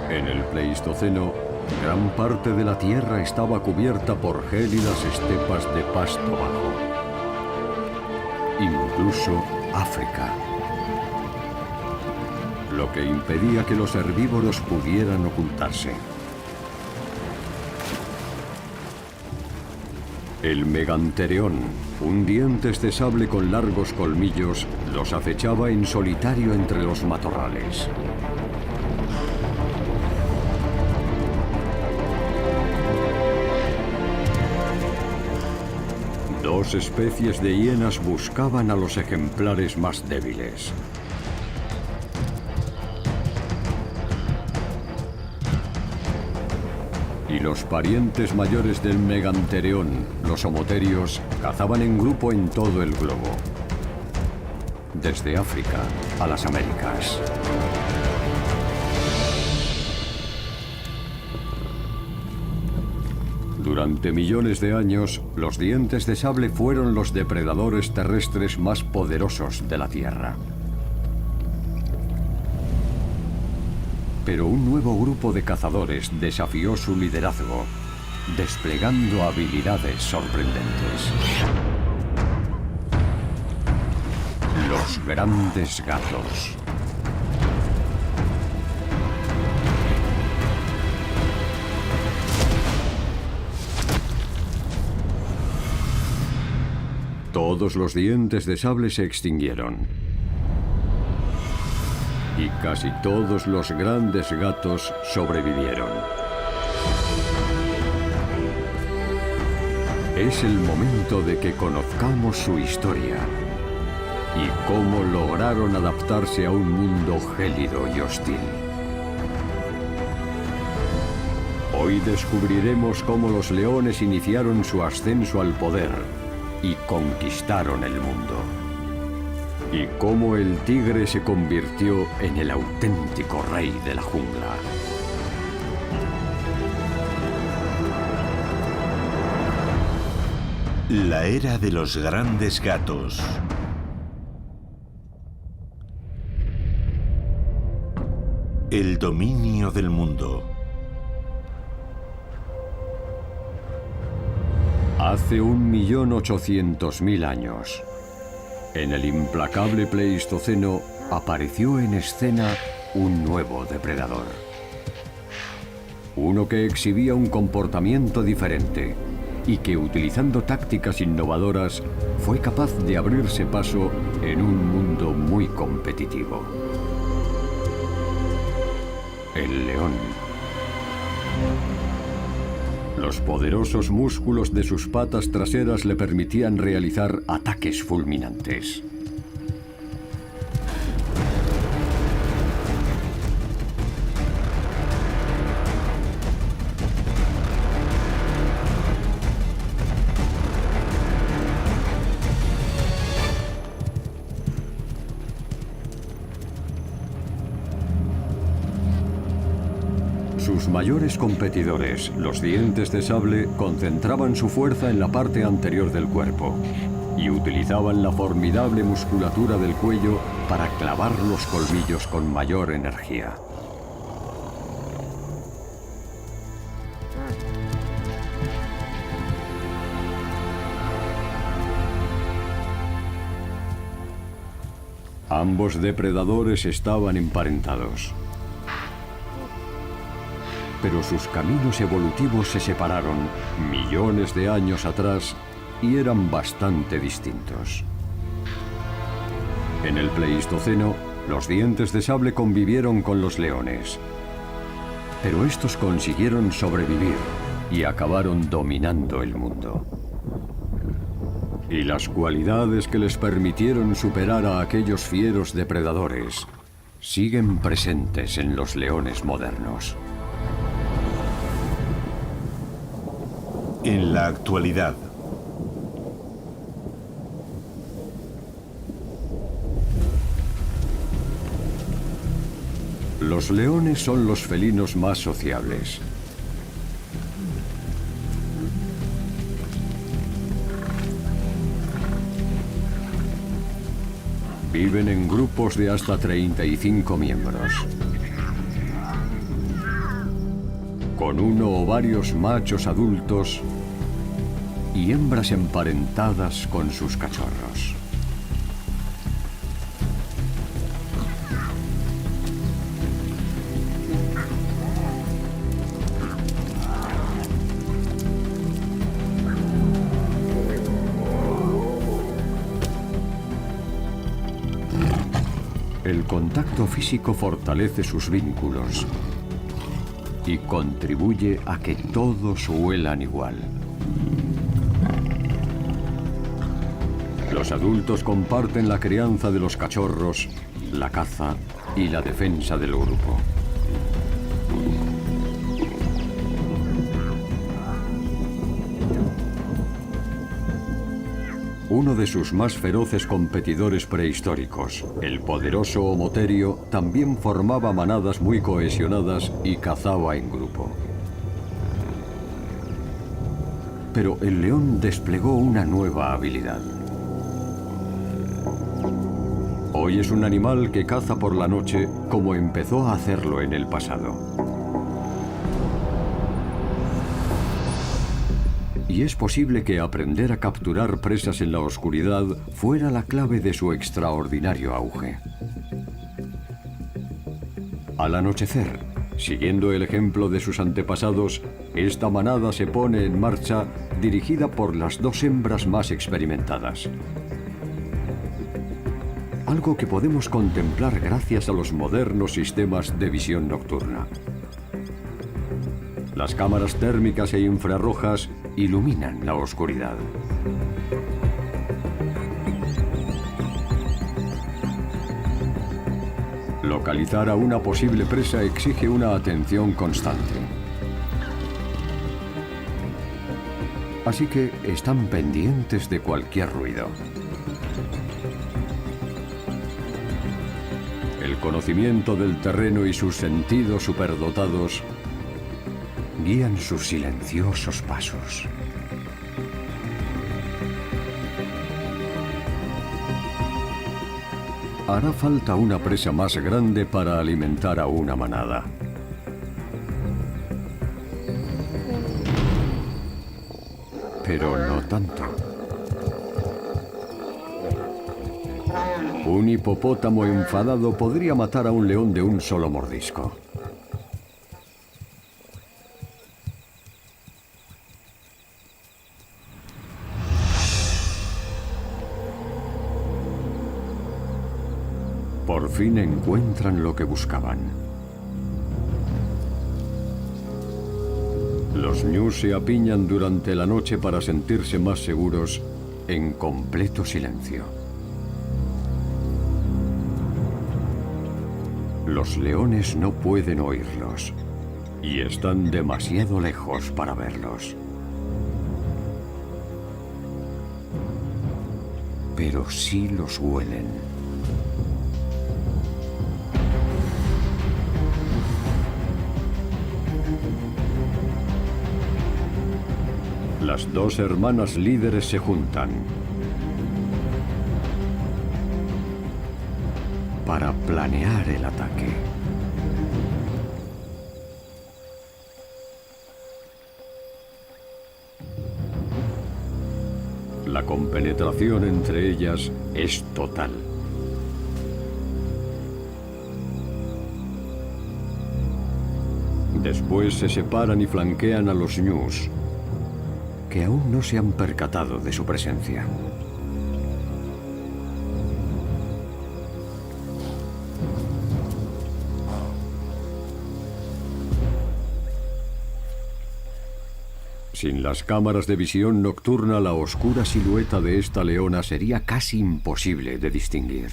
En el Pleistoceno, gran parte de la Tierra estaba cubierta por gélidas estepas de pasto bajo. Incluso África. Lo que impedía que los herbívoros pudieran ocultarse. El Megantereón, un dientes de sable con largos colmillos, los acechaba en solitario entre los matorrales. Dos especies de hienas buscaban a los ejemplares más débiles. Y los parientes mayores del Megantereón, los homoterios, cazaban en grupo en todo el globo. Desde África a las Américas. Durante millones de años, los dientes de sable fueron los depredadores terrestres más poderosos de la Tierra. Pero un nuevo grupo de cazadores desafió su liderazgo, desplegando habilidades sorprendentes. Los grandes gatos. Todos los dientes de sable se extinguieron. Y casi todos los grandes gatos sobrevivieron. Es el momento de que conozcamos su historia y cómo lograron adaptarse a un mundo gélido y hostil. Hoy descubriremos cómo los leones iniciaron su ascenso al poder y conquistaron el mundo. Y cómo el tigre se convirtió en el auténtico rey de la jungla. La era de los grandes gatos. El dominio del mundo. Hace 1.800.000 años, en el implacable Pleistoceno, apareció en escena un nuevo depredador. Uno que exhibía un comportamiento diferente y que, utilizando tácticas innovadoras, fue capaz de abrirse paso en un mundo muy competitivo. El león. Los poderosos músculos de sus patas traseras le permitían realizar ataques fulminantes. Sus mayores competidores, los dientes de sable, concentraban su fuerza en la parte anterior del cuerpo y utilizaban la formidable musculatura del cuello para clavar los colmillos con mayor energía. Ambos depredadores estaban emparentados. Pero sus caminos evolutivos se separaron millones de años atrás y eran bastante distintos. En el Pleistoceno, los dientes de sable convivieron con los leones. Pero estos consiguieron sobrevivir y acabaron dominando el mundo. Y las cualidades que les permitieron superar a aquellos fieros depredadores siguen presentes en los leones modernos. En la actualidad. Los leones son los felinos más sociables. Viven en grupos de hasta 35 miembros, con uno o varios machos adultos y hembras emparentadas con sus cachorros. El contacto físico fortalece sus vínculos y contribuye a que todos huelan igual. Los adultos comparten la crianza de los cachorros, la caza y la defensa del grupo. Uno de sus más feroces competidores prehistóricos, el poderoso Homoterio, también formaba manadas muy cohesionadas y cazaba en grupo. Pero el león desplegó una nueva habilidad. Hoy es un animal que caza por la noche como empezó a hacerlo en el pasado. Y es posible que aprender a capturar presas en la oscuridad fuera la clave de su extraordinario auge. Al anochecer, siguiendo el ejemplo de sus antepasados, esta manada se pone en marcha dirigida por las dos hembras más experimentadas. Algo que podemos contemplar gracias a los modernos sistemas de visión nocturna. Las cámaras térmicas e infrarrojas iluminan la oscuridad. Localizar a una posible presa exige una atención constante. Así que están pendientes de cualquier ruido. El conocimiento del terreno y sus sentidos superdotados guían sus silenciosos pasos. Hará falta una presa más grande para alimentar a una manada. Pero no tanto. Un hipopótamo enfadado podría matar a un león de un solo mordisco. Por fin encuentran lo que buscaban. Los ñus se apiñan durante la noche para sentirse más seguros en completo silencio. Los leones no pueden oírlos y están demasiado lejos para verlos. Pero sí los huelen. Las dos hermanas líderes se juntan para planear el ataque. La compenetración entre ellas es total. Después se separan y flanquean a los ñus, que aún no se han percatado de su presencia. Sin las cámaras de visión nocturna, la oscura silueta de esta leona sería casi imposible de distinguir.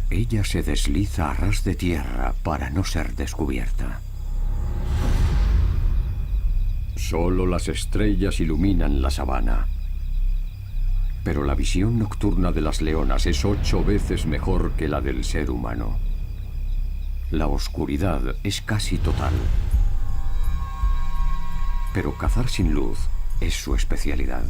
Ella se desliza a ras de tierra para no ser descubierta. Solo las estrellas iluminan la sabana. Pero la visión nocturna de las leonas es 8 veces mejor que la del ser humano. La oscuridad es casi total. Pero cazar sin luz es su especialidad.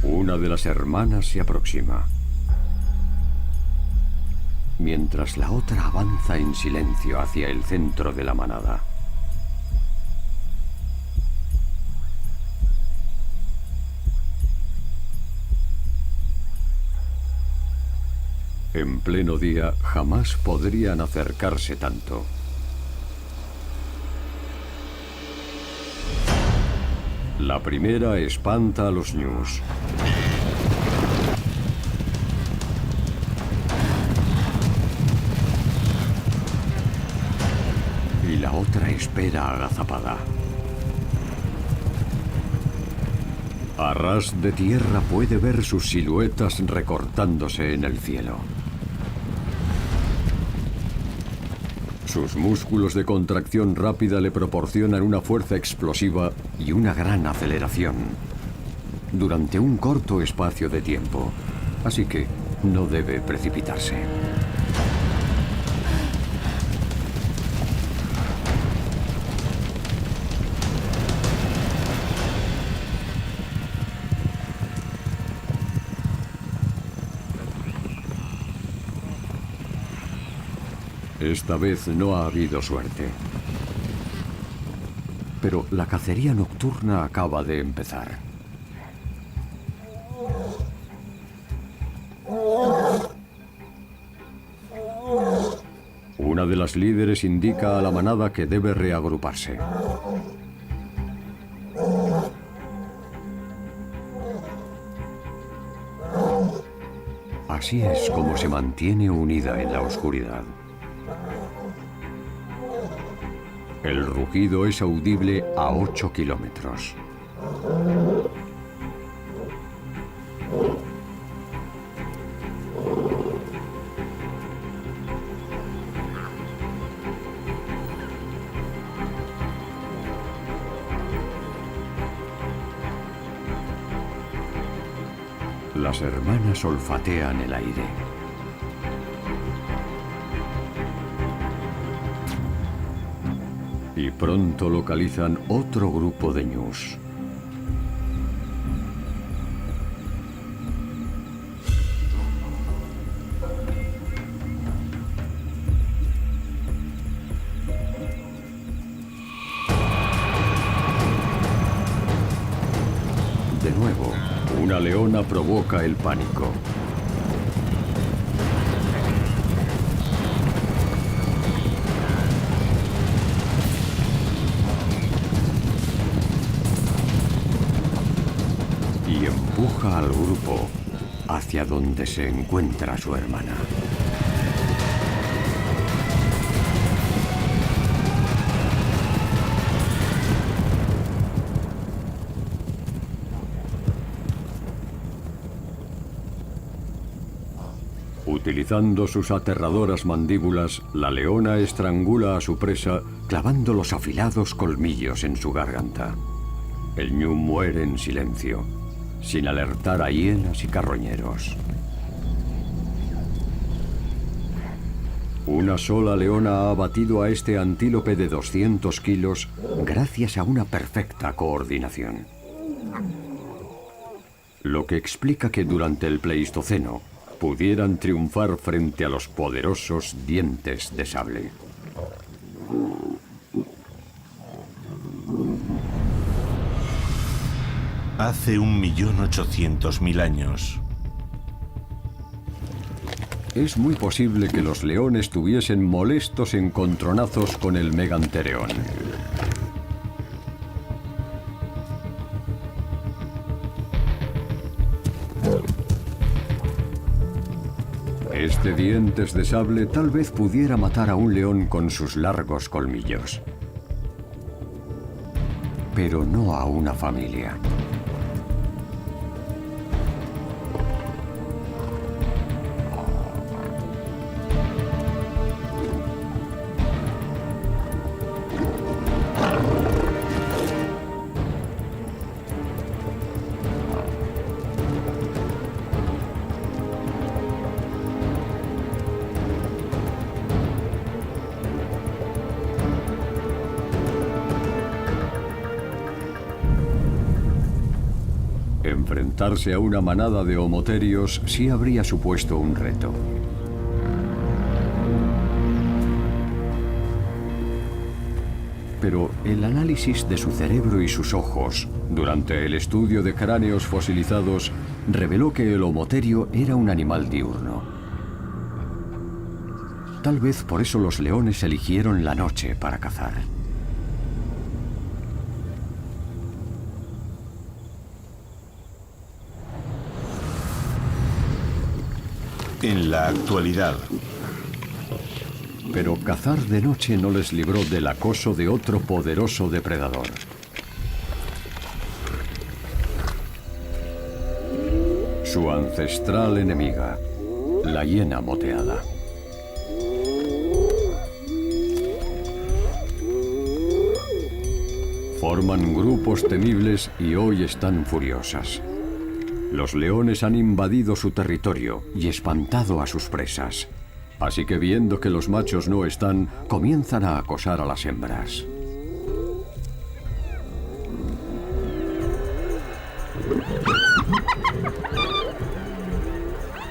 Una de las hermanas se aproxima, mientras la otra avanza en silencio hacia el centro de la manada. En pleno día jamás podrían acercarse tanto. La primera espanta a los ñus. Y la otra espera agazapada. A ras de tierra puede ver sus siluetas recortándose en el cielo. Sus músculos de contracción rápida le proporcionan una fuerza explosiva y una gran aceleración durante un corto espacio de tiempo, así que no debe precipitarse. Esta vez no ha habido suerte. Pero la cacería nocturna acaba de empezar. Una de las líderes indica a la manada que debe reagruparse. Así es como se mantiene unida en la oscuridad. El rugido es audible a 8 kilómetros. Las hermanas olfatean el aire. Y pronto localizan otro grupo de ñus. De nuevo, una leona provoca el pánico. Y empuja al grupo hacia donde se encuentra su hermana. Utilizando sus aterradoras mandíbulas, la leona estrangula a su presa clavando los afilados colmillos en su garganta. El ñu muere en silencio, sin alertar a hienas y carroñeros. Una sola leona ha abatido a este antílope de 200 kilos gracias a una perfecta coordinación. Lo que explica que durante el Pleistoceno pudieran triunfar frente a los poderosos dientes de sable. Hace 1.800.000 años. Es muy posible que los leones estuviesen molestos encontronazos con el Megantereón. Este dientes de sable tal vez pudiera matar a un león con sus largos colmillos. Pero no a una familia. Enfrentarse a una manada de homotherios sí habría supuesto un reto. Pero el análisis de su cerebro y sus ojos, durante el estudio de cráneos fosilizados, reveló que el homotherio era un animal diurno. Tal vez por eso los leones eligieron la noche para cazar. En la actualidad, Pero cazar de noche no les libró del acoso de otro poderoso depredador. Su ancestral enemiga, la hiena moteada. Forman grupos temibles y hoy están furiosas. Los leones han invadido su territorio y espantado a sus presas. Así que viendo que los machos no están, comienzan a acosar a las hembras.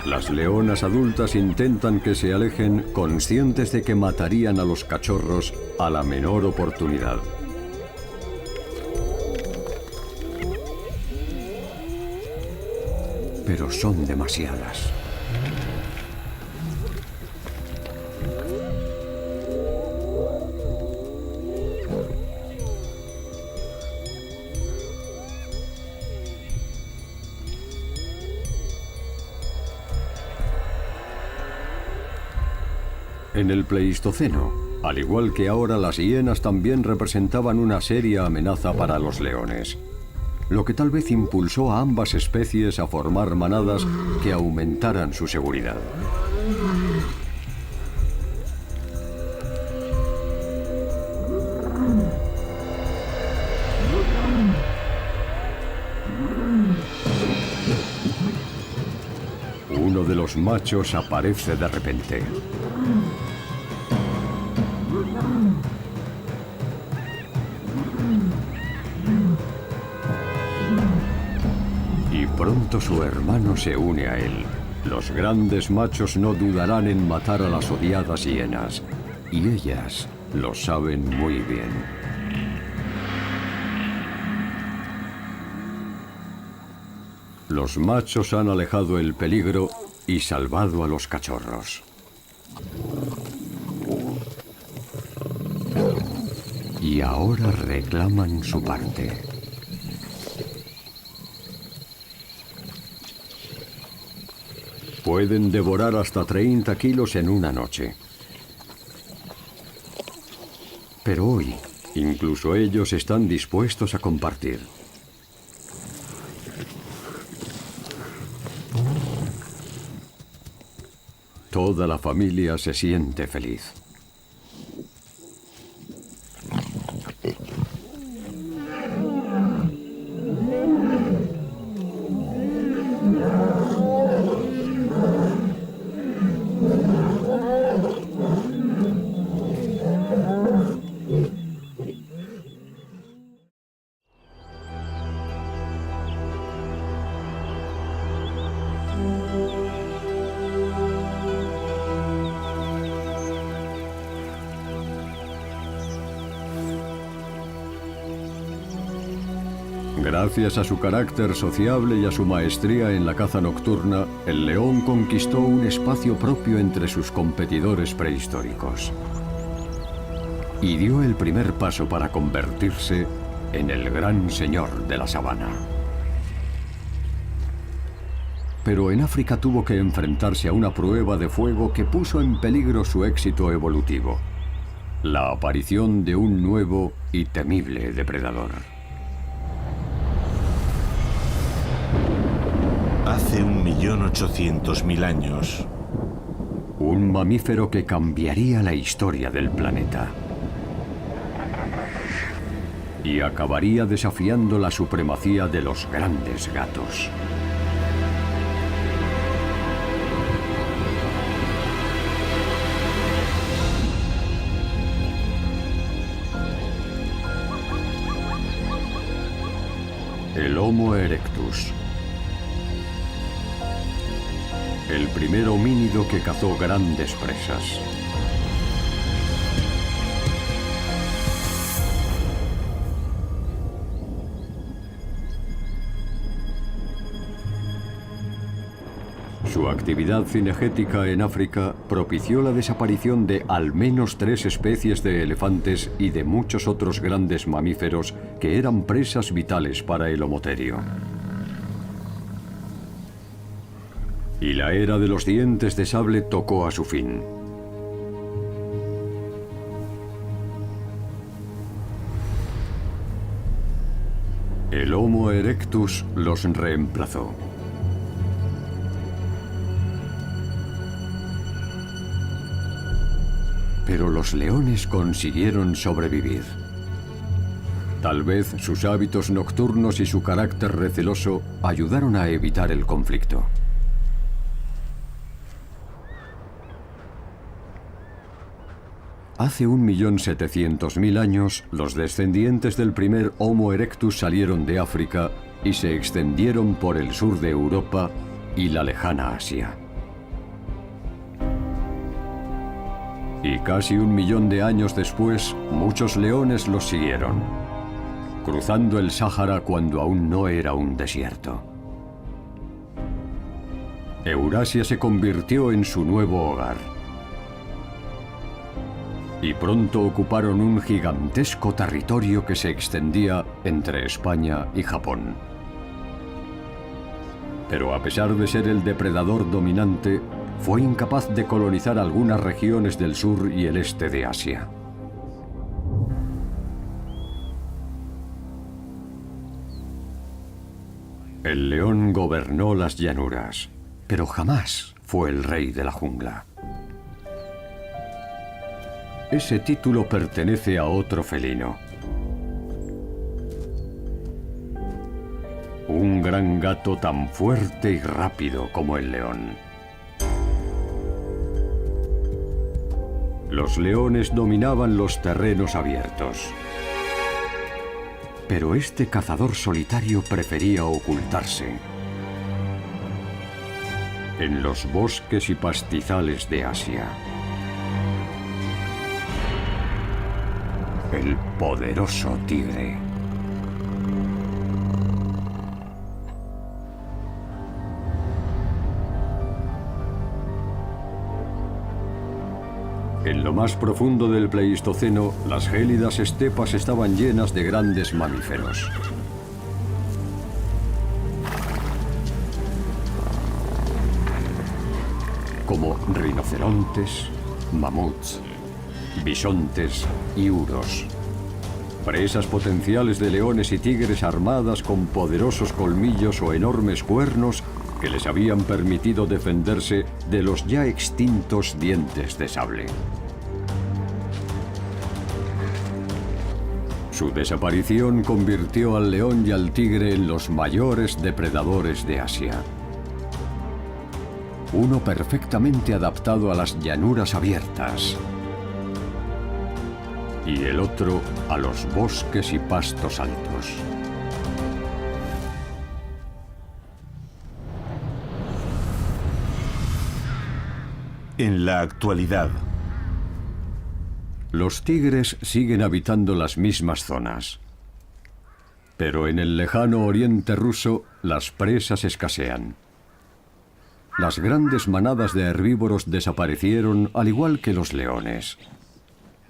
Las leonas adultas intentan que se alejen, conscientes de que matarían a los cachorros a la menor oportunidad. Pero son demasiadas. En el Pleistoceno, al igual que ahora, las hienas también representaban una seria amenaza para los leones, lo que tal vez impulsó a ambas especies a formar manadas que aumentaran su seguridad. Uno de los machos aparece de repente. Y pronto su hermano se une a él. Los grandes machos no dudarán en matar a las odiadas hienas, y ellas lo saben muy bien. Los machos han alejado el peligro y salvado a los cachorros. Y ahora reclaman su parte. Pueden devorar hasta 30 kilos en una noche. Pero hoy, incluso ellos están dispuestos a compartir. Toda la familia se siente feliz. Gracias a su carácter sociable y a su maestría en la caza nocturna, el león conquistó un espacio propio entre sus competidores prehistóricos. Y dio el primer paso para convertirse en el gran señor de la sabana. Pero en África tuvo que enfrentarse a una prueba de fuego que puso en peligro su éxito evolutivo: la aparición de un nuevo y temible depredador. Hace 1.800.000 años. Un mamífero que cambiaría la historia del planeta. Y acabaría desafiando la supremacía de los grandes gatos. El Homo erectus, el primer homínido que cazó grandes presas. Su actividad cinegética en África propició la desaparición de al menos 3 especies de elefantes y de muchos otros grandes mamíferos que eran presas vitales para el homoterio. Y la era de los dientes de sable tocó a su fin. El Homo erectus los reemplazó. Pero los leones consiguieron sobrevivir. Tal vez sus hábitos nocturnos y su carácter receloso ayudaron a evitar el conflicto. Hace 1.700.000 años, los descendientes del primer Homo erectus salieron de África y se extendieron por el sur de Europa y la lejana Asia. Y casi 1 millón de años después, muchos leones los siguieron, cruzando el Sáhara cuando aún no era un desierto. Eurasia se convirtió en su nuevo hogar. Y pronto ocuparon un gigantesco territorio que se extendía entre España y Japón. Pero a pesar de ser el depredador dominante, fue incapaz de colonizar algunas regiones del sur y el este de Asia. El león gobernó las llanuras, pero jamás fue el rey de la jungla. Ese título pertenece a otro felino. Un gran gato tan fuerte y rápido como el león. Los leones dominaban los terrenos abiertos. Pero este cazador solitario prefería ocultarse en los bosques y pastizales de Asia. El poderoso tigre. En lo más profundo del Pleistoceno, las gélidas estepas estaban llenas de grandes mamíferos. Como rinocerontes, mamuts, bisontes y uros. Presas potenciales de leones y tigres armadas con poderosos colmillos o enormes cuernos que les habían permitido defenderse de los ya extintos dientes de sable. Su desaparición convirtió al león y al tigre en los mayores depredadores de Asia. Uno perfectamente adaptado a las llanuras abiertas y el otro a los bosques y pastos altos. En la actualidad, los tigres siguen habitando las mismas zonas. Pero en el lejano oriente ruso, las presas escasean. Las grandes manadas de herbívoros desaparecieron, al igual que los leones.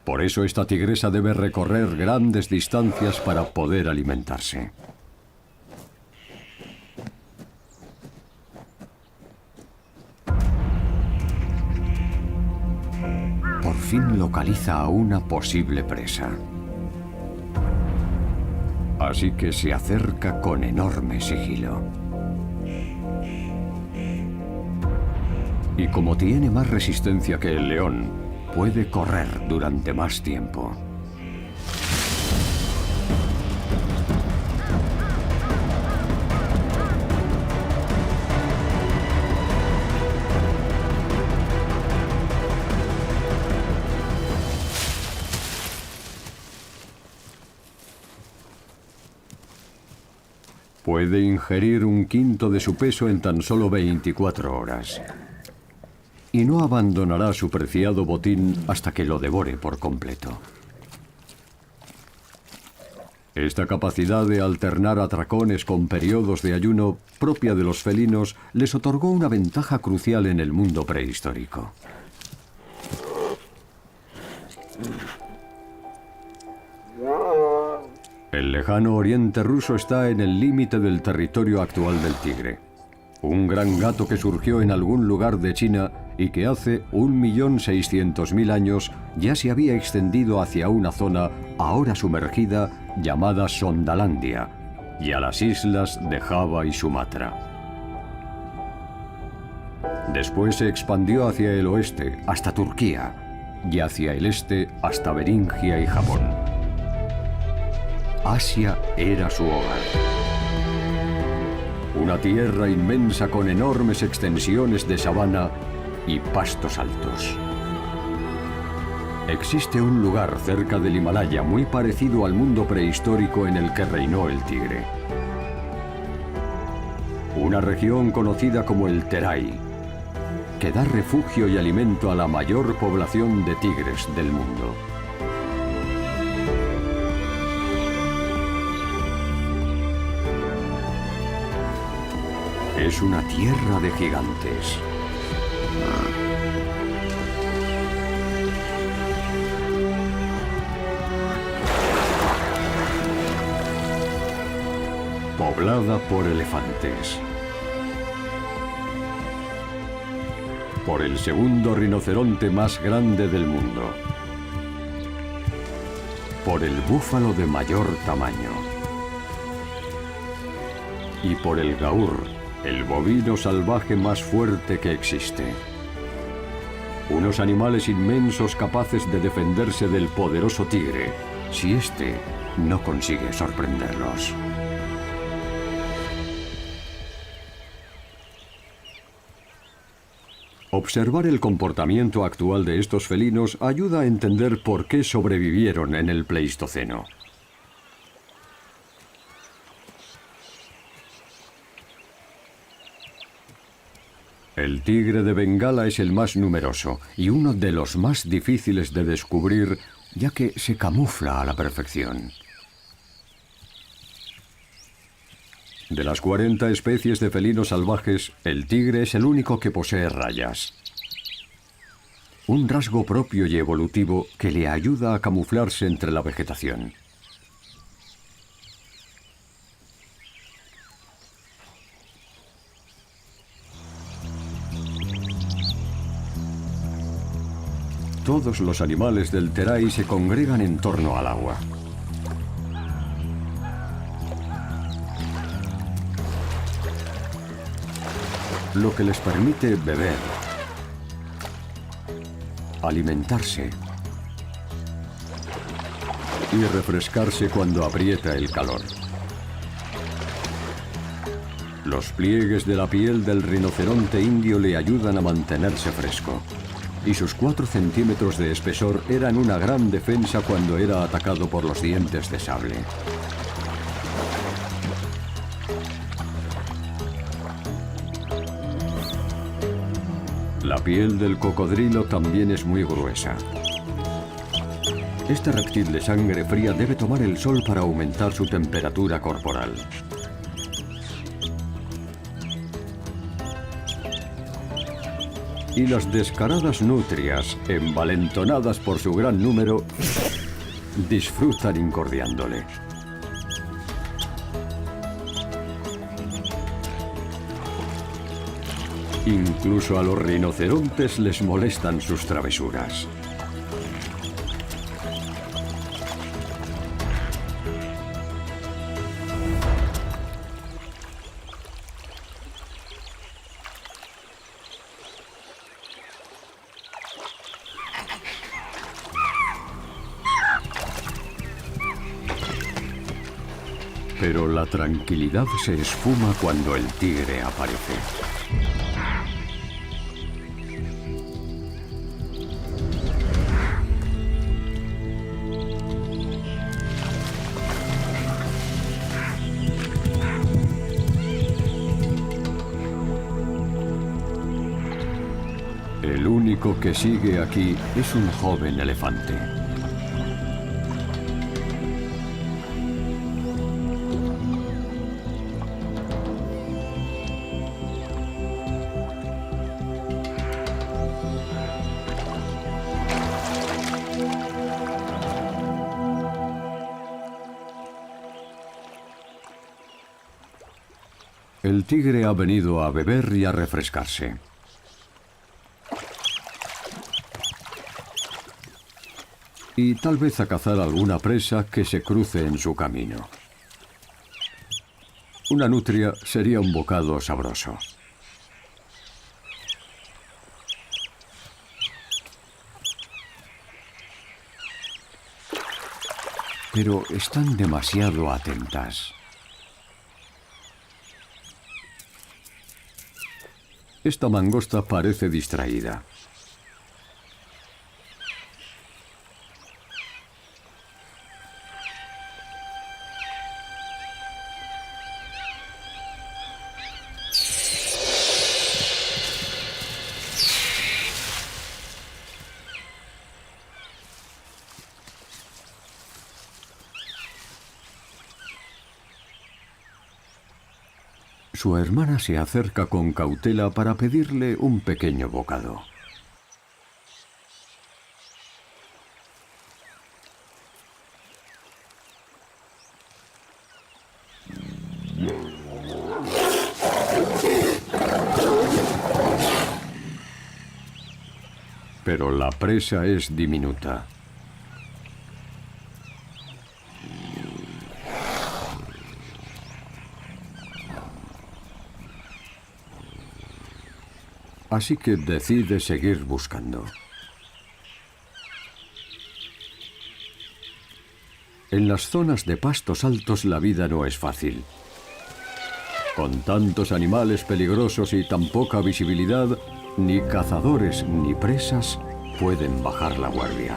Por eso esta tigresa debe recorrer grandes distancias para poder alimentarse. Por fin localiza a una posible presa. Así que se acerca con enorme sigilo. Y como tiene más resistencia que el león, puede correr durante más tiempo. Puede ingerir 1/5 de su peso en tan solo 24 horas. y no abandonará su preciado botín hasta que lo devore por completo. Esta capacidad de alternar atracones con periodos de ayuno propia de los felinos les otorgó una ventaja crucial en el mundo prehistórico. El lejano oriente ruso está en el límite del territorio actual del tigre. Un gran gato que surgió en algún lugar de China y que hace 1.600.000 años ya se había extendido hacia una zona ahora sumergida llamada Sondalandia y a las islas de Java y Sumatra. Después se expandió hacia el oeste hasta Turquía y hacia el este hasta Beringia y Japón. Asia era su hogar. Una tierra inmensa con enormes extensiones de sabana y pastos altos. Existe un lugar cerca del Himalaya muy parecido al mundo prehistórico en el que reinó el tigre. Una región conocida como el Terai, que da refugio y alimento a la mayor población de tigres del mundo. Es una tierra de gigantes. Poblada por elefantes. Por el segundo rinoceronte más grande del mundo. Por el búfalo de mayor tamaño. Y por el gaur, el bovino salvaje más fuerte que existe. Unos animales inmensos capaces de defenderse del poderoso tigre, si éste no consigue sorprenderlos. Observar el comportamiento actual de estos felinos ayuda a entender por qué sobrevivieron en el Pleistoceno. El tigre de Bengala es el más numeroso y uno de los más difíciles de descubrir, ya que se camufla a la perfección. De las 40 especies de felinos salvajes, el tigre es el único que posee rayas. Un rasgo propio y evolutivo que le ayuda a camuflarse entre la vegetación. Todos los animales del Terai se congregan en torno al agua. Lo que les permite beber, alimentarse y refrescarse cuando aprieta el calor. Los pliegues de la piel del rinoceronte indio le ayudan a mantenerse fresco. Y sus 4 centímetros de espesor eran una gran defensa cuando era atacado por los dientes de sable. La piel del cocodrilo también es muy gruesa. Este reptil de sangre fría debe tomar el sol para aumentar su temperatura corporal. Y las descaradas nutrias, envalentonadas por su gran número, disfrutan incordiándole. Incluso a los rinocerontes les molestan sus travesuras. Pero la tranquilidad se esfuma cuando el tigre aparece. El único que sigue aquí es un joven elefante. El tigre ha venido a beber y a refrescarse. Y tal vez a cazar alguna presa que se cruce en su camino. Una nutria sería un bocado sabroso. Pero están demasiado atentas. Esta mangosta parece distraída. Su hermana se acerca con cautela para pedirle un pequeño bocado. Pero la presa es diminuta. Así que decide seguir buscando. En las zonas de pastos altos la vida no es fácil. Con tantos animales peligrosos y tan poca visibilidad, ni cazadores ni presas pueden bajar la guardia.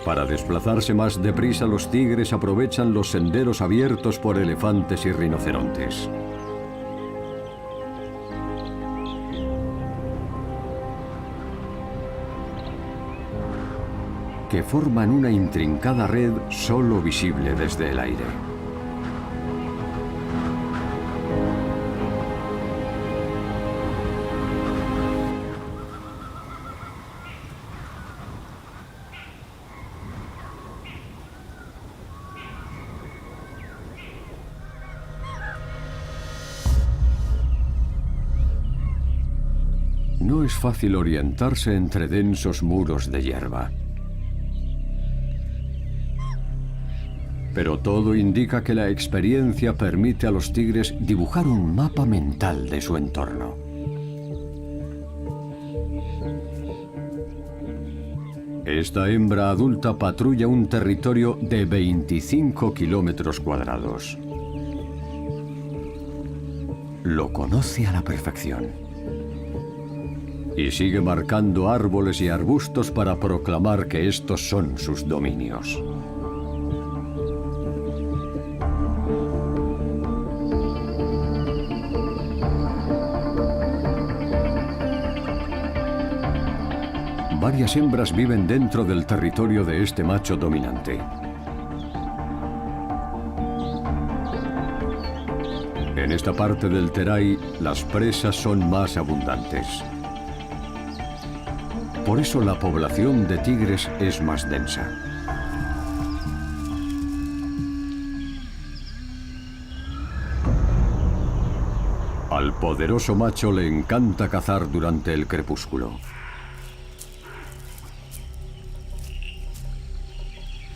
Para desplazarse más deprisa, los tigres aprovechan los senderos abiertos por elefantes y rinocerontes. Que forman una intrincada red solo visible desde el aire. No es fácil orientarse entre densos muros de hierba. Pero todo indica que la experiencia permite a los tigres dibujar un mapa mental de su entorno. Esta hembra adulta patrulla un territorio de 25 kilómetros cuadrados. Lo conoce a la perfección. Y sigue marcando árboles y arbustos para proclamar que estos son sus dominios. Varias hembras viven dentro del territorio de este macho dominante. En esta parte del Terai, las presas son más abundantes. Por eso la población de tigres es más densa. Al poderoso macho le encanta cazar durante el crepúsculo.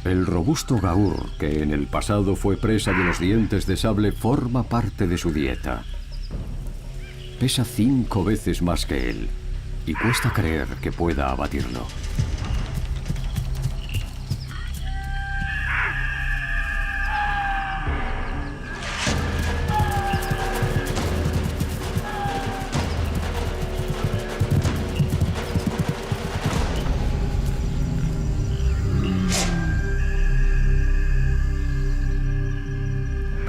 El robusto gaur, que en el pasado fue presa de los dientes de sable, forma parte de su dieta. Pesa 5 veces más que él, y cuesta creer que pueda abatirlo.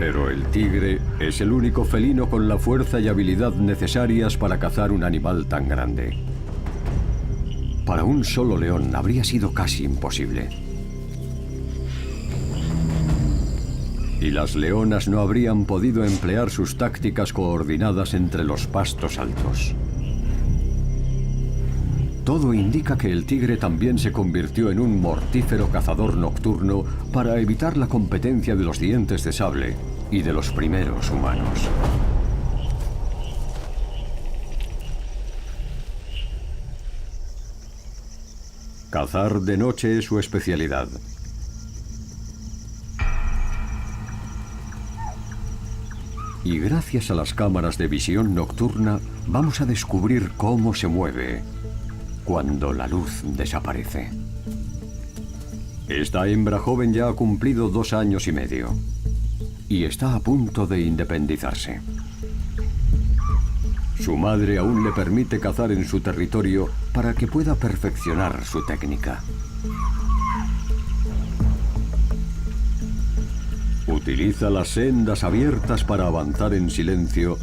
Pero el tigre es el único felino con la fuerza y habilidad necesarias para cazar un animal tan grande. Para un solo león habría sido casi imposible. Y las leonas no habrían podido emplear sus tácticas coordinadas entre los pastos altos. Todo indica que el tigre también se convirtió en un mortífero cazador nocturno para evitar la competencia de los dientes de sable y de los primeros humanos. Cazar de noche es su especialidad. Y gracias a las cámaras de visión nocturna vamos a descubrir cómo se mueve cuando la luz desaparece. Esta hembra joven ya ha cumplido 2 años y medio y está a punto de independizarse. Su madre aún le permite cazar en su territorio para que pueda perfeccionar su técnica. Utiliza las sendas abiertas para avanzar en silencio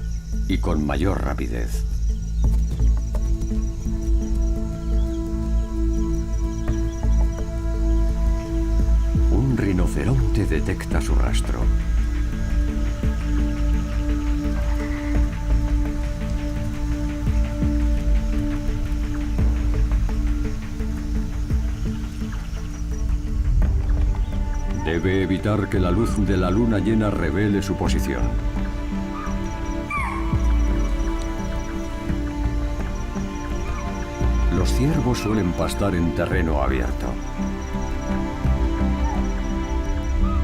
y con mayor rapidez. Un rinoceronte detecta su rastro. Debe evitar que la luz de la luna llena revele su posición. Los ciervos suelen pastar en terreno abierto.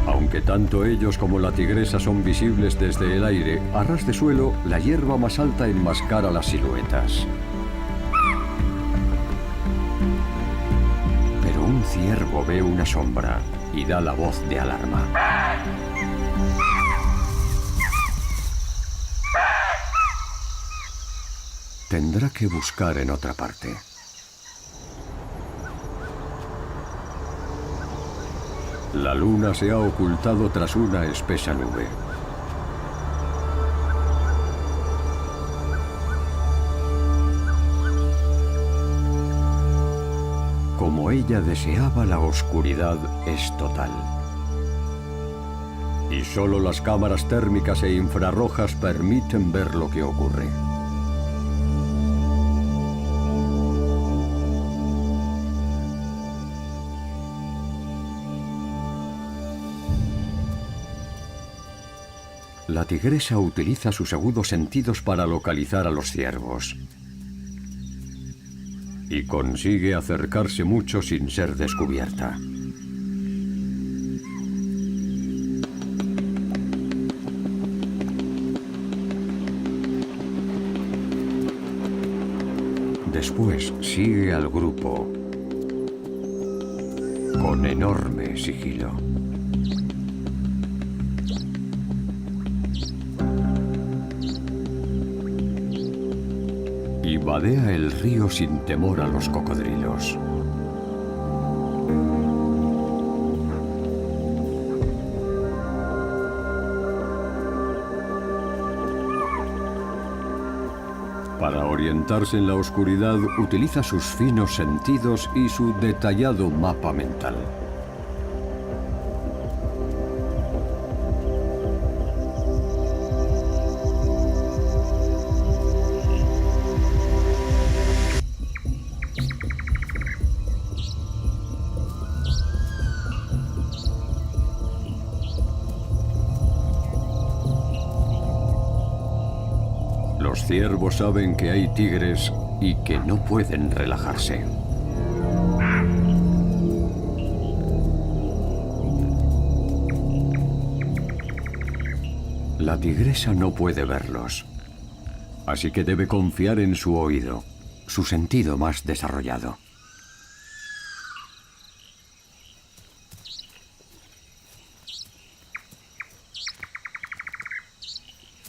Aunque tanto ellos como la tigresa son visibles desde el aire, a ras de suelo, la hierba más alta enmascara las siluetas. Pero un ciervo ve una sombra y da la voz de alarma. Tendrá que buscar en otra parte. La luna se ha ocultado tras una espesa nube. Como ella deseaba, la oscuridad es total. Y solo las cámaras térmicas e infrarrojas permiten ver lo que ocurre. La tigresa utiliza sus agudos sentidos para localizar a los ciervos. Y consigue acercarse mucho sin ser descubierta. Después sigue al grupo con enorme sigilo. Y vadea el río sin temor a los cocodrilos. Para orientarse en la oscuridad, utiliza sus finos sentidos y su detallado mapa mental. Los ciervos saben que hay tigres y que no pueden relajarse. La tigresa no puede verlos, así que debe confiar en su oído, su sentido más desarrollado.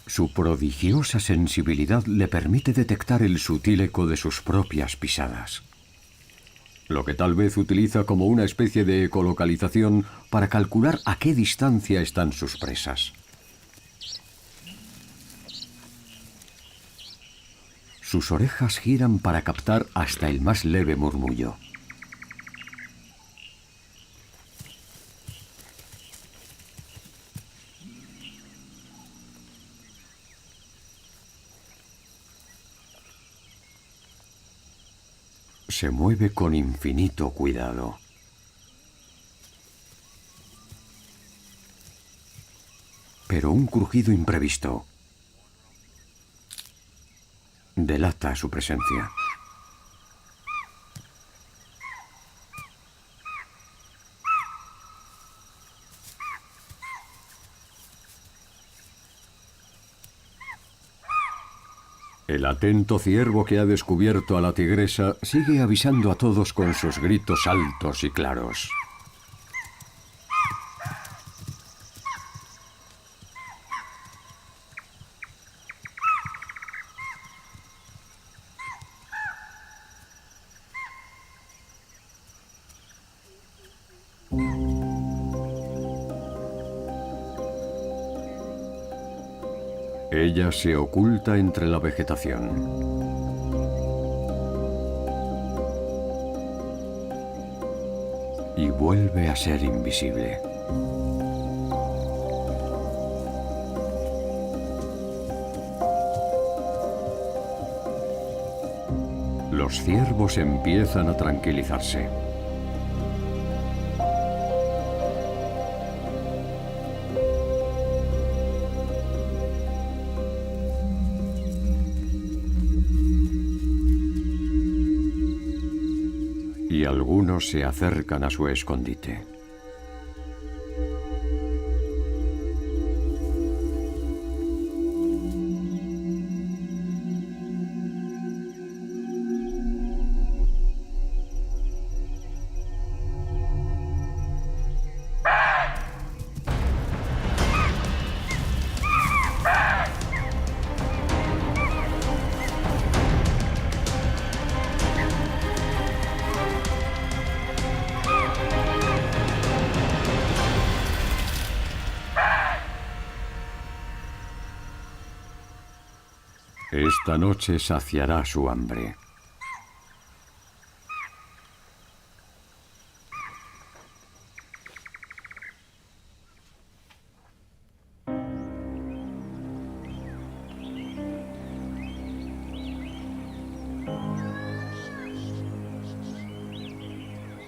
Su prodigiosa sensibilidad le permite detectar el sutil eco de sus propias pisadas, lo que tal vez utiliza como una especie de ecolocalización para calcular a qué distancia están sus presas. Sus orejas giran para captar hasta el más leve murmullo. Se mueve con infinito cuidado. Pero un crujido imprevisto delata su presencia. El atento ciervo que ha descubierto a la tigresa sigue avisando a todos con sus gritos altos y claros. Ella se oculta entre la vegetación. Y vuelve a ser invisible. Los ciervos empiezan a tranquilizarse. Y algunos se acercan a su escondite. Esta noche saciará su hambre.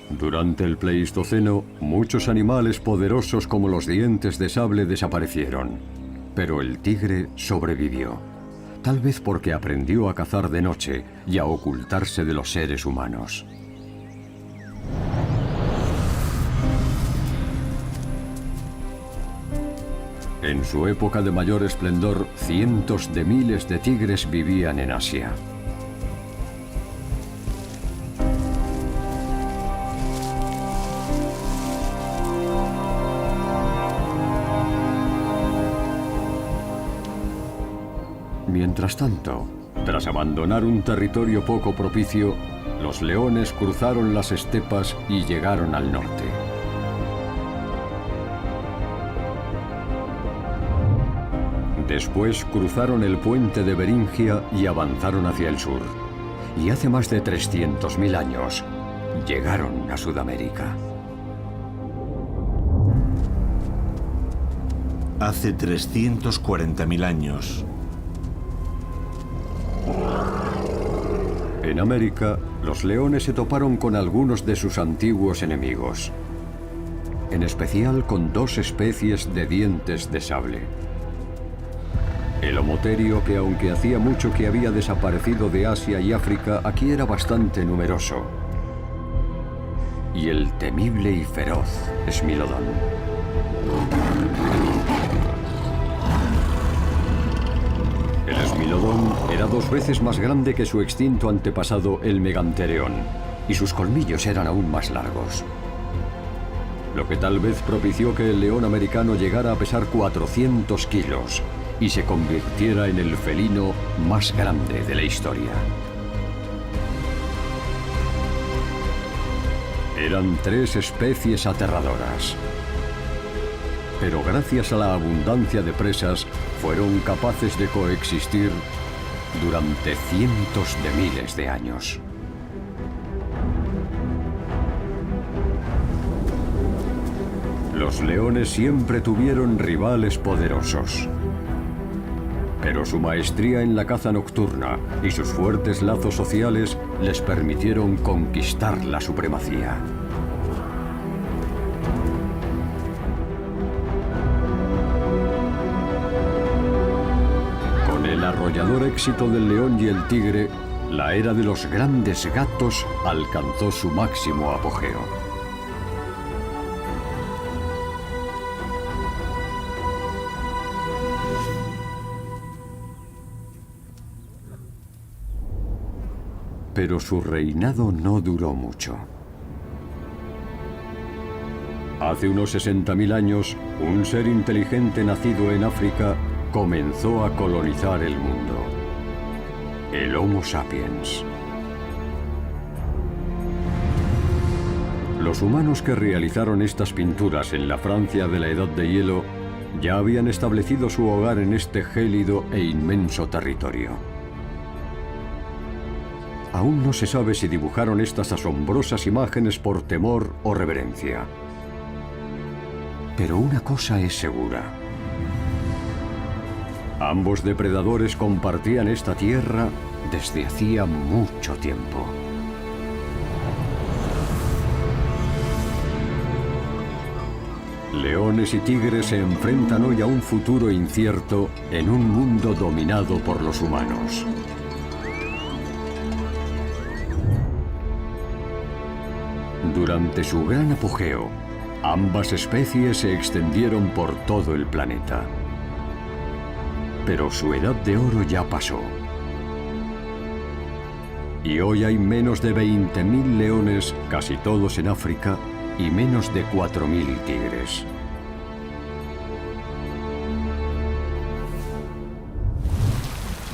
Durante el Pleistoceno, muchos animales poderosos como los dientes de sable desaparecieron, pero el tigre sobrevivió. Tal vez porque aprendió a cazar de noche y a ocultarse de los seres humanos. En su época de mayor esplendor, cientos de miles de tigres vivían en Asia. Mientras tanto, tras abandonar un territorio poco propicio, los leones cruzaron las estepas y llegaron al norte. Después cruzaron el puente de Beringia y avanzaron hacia el sur. Y hace más de 300.000 años, llegaron a Sudamérica. Hace 340.000 años. En América, los leones se toparon con algunos de sus antiguos enemigos, en especial con dos especies de dientes de sable. El homoterio, que aunque hacía mucho que había desaparecido de Asia y África, aquí era bastante numeroso. Y el temible y feroz Smilodon. El Smilodon era 2 veces más grande que su extinto antepasado, el Megantereon, y sus colmillos eran aún más largos. Lo que tal vez propició que el león americano llegara a pesar 400 kilos y se convirtiera en el felino más grande de la historia. Eran 3 especies aterradoras. Pero gracias a la abundancia de presas, fueron capaces de coexistir durante cientos de miles de años. Los leones siempre tuvieron rivales poderosos. Pero su maestría en la caza nocturna y sus fuertes lazos sociales les permitieron conquistar la supremacía. Con el arrollador éxito del león y el tigre, la era de los grandes gatos alcanzó su máximo apogeo. Pero su reinado no duró mucho. Hace unos 60.000 años, un ser inteligente nacido en África comenzó a colonizar el mundo. El Homo sapiens. Los humanos que realizaron estas pinturas en la Francia de la Edad de Hielo ya habían establecido su hogar en este gélido e inmenso territorio. Aún no se sabe si dibujaron estas asombrosas imágenes por temor o reverencia. Pero una cosa es segura. Ambos depredadores compartían esta tierra desde hacía mucho tiempo. Leones y tigres se enfrentan hoy a un futuro incierto en un mundo dominado por los humanos. Durante su gran apogeo, ambas especies se extendieron por todo el planeta. Pero su edad de oro ya pasó. Y hoy hay menos de 20.000 leones, casi todos en África, y menos de 4.000 tigres.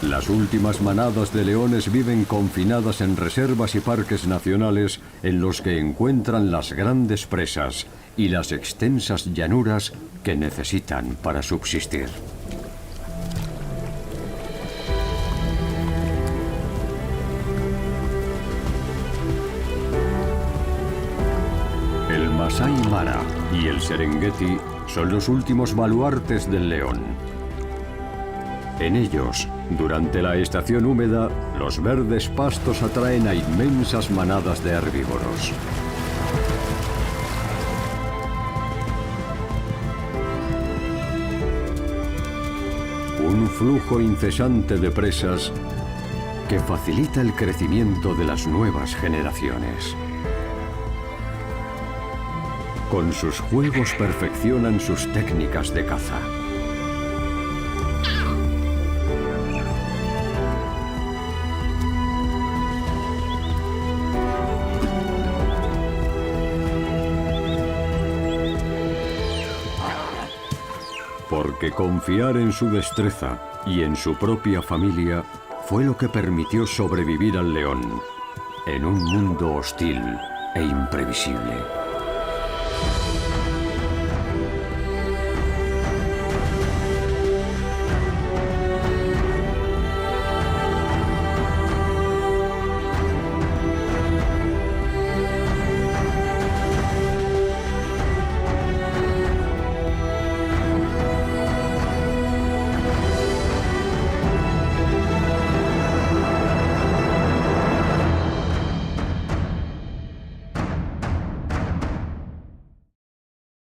Las últimas manadas de leones viven confinadas en reservas y parques nacionales en los que encuentran las grandes presas y las extensas llanuras que necesitan para subsistir. El Masai Mara y el Serengeti son los últimos baluartes del león. En ellos, durante la estación húmeda, los verdes pastos atraen a inmensas manadas de herbívoros. Un flujo incesante de presas que facilita el crecimiento de las nuevas generaciones. Con sus juegos perfeccionan sus técnicas de caza. Porque confiar en su destreza y en su propia familia fue lo que permitió sobrevivir al león en un mundo hostil e imprevisible.